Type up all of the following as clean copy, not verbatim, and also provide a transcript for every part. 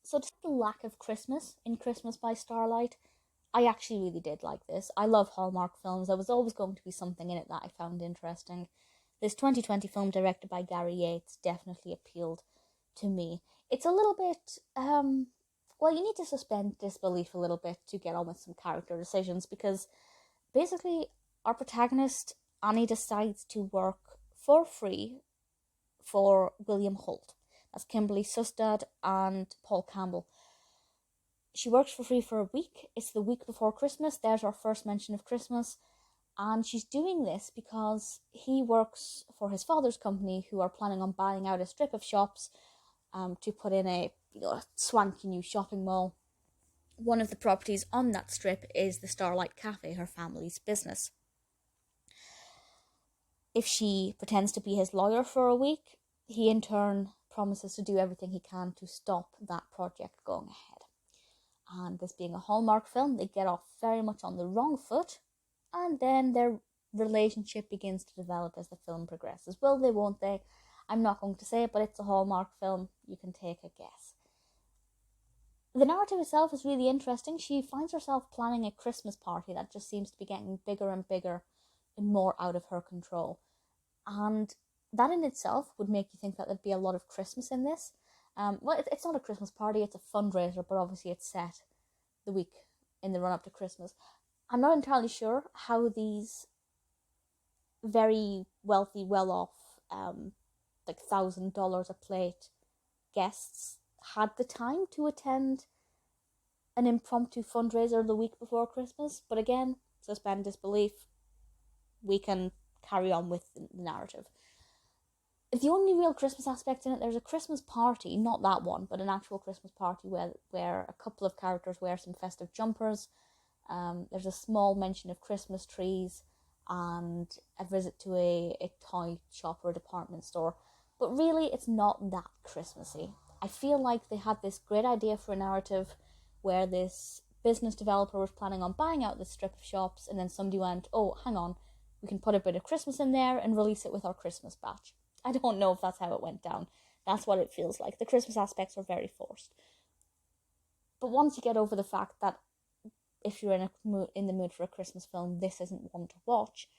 So despite the lack of Christmas in Christmas by Starlight, I actually really did like this. I love Hallmark films. There was always going to be something in it that I found interesting. This 2020 film directed by Gary Yates definitely appealed to me. It's a little bit, well, you need to suspend disbelief a little bit to get on with some character decisions, because basically our protagonist, Annie, decides to work for free for William Holt. That's Kimberley Sustad and Paul Campbell. She works for free for a week. It's the week before Christmas. There's our first mention of Christmas. And she's doing this because he works for his father's company, who are planning on buying out a strip of shops to put in a swanky new shopping mall. One of the properties on that strip is the Starlight Cafe, her family's business. If she pretends to be his lawyer for a week, he in turn promises to do everything he can to stop that project going ahead. And this being a Hallmark film, they get off very much on the wrong foot, and then their relationship begins to develop as the film progresses. Will they, won't they? I'm not going to say it, but it's a Hallmark film. You can take a guess. The narrative itself is really interesting. She finds herself planning a Christmas party that just seems to be getting bigger and bigger and more out of her control. And that in itself would make you think that there'd be a lot of Christmas in this. Well, it's not a Christmas party, it's a fundraiser, but obviously it's set the week in the run-up to Christmas. I'm not entirely sure how these very wealthy, well-off, like $1,000 a plate guests had the time to attend an impromptu fundraiser the week before Christmas. But again, suspend disbelief. We can carry on with the narrative. The only real Christmas aspect in it, there's a Christmas party, not that one, but an actual Christmas party where a couple of characters wear some festive jumpers. There's a small mention of Christmas trees and a visit to a toy shop or a department store. But really, it's not that Christmassy. I feel like they had this great idea for a narrative where this business developer was planning on buying out this strip of shops, and then somebody went, oh, hang on, we can put a bit of Christmas in there and release it with our Christmas batch. I don't know if that's how it went down. That's what it feels like. The Christmas aspects are very forced. But once you get over the fact that if you're in the mood for a Christmas film, this isn't one to watch,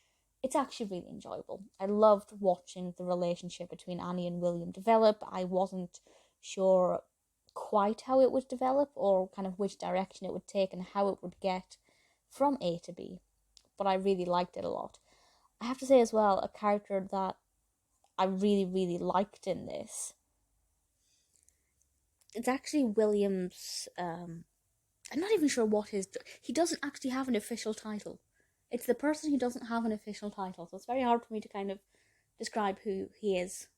it's actually really enjoyable. I loved watching the relationship between Annie and William develop. I wasn't sure quite how it would develop or kind of which direction it would take and how it would get from A to B, but I really liked it a lot. I have to say as well, a character that I really, really liked in this, it's actually William's, I'm not even sure what he doesn't actually have an official title. It's the person who doesn't have an official title, so it's very hard for me to kind of describe who he is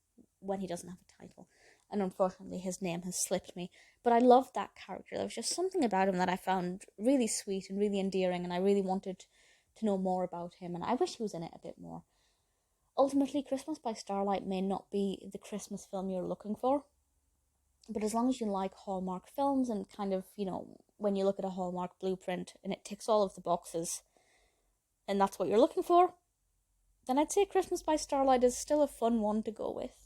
when he doesn't have a title. And unfortunately, his name has slipped me. But I loved that character. There was just something about him that I found really sweet and really endearing, and I really wanted to know more about him, and I wish he was in it a bit more. Ultimately, Christmas by Starlight may not be the Christmas film you're looking for, but as long as you like Hallmark films and kind of, when you look at a Hallmark blueprint and it ticks all of the boxes, and that's what you're looking for, then I'd say Christmas by Starlight is still a fun one to go with.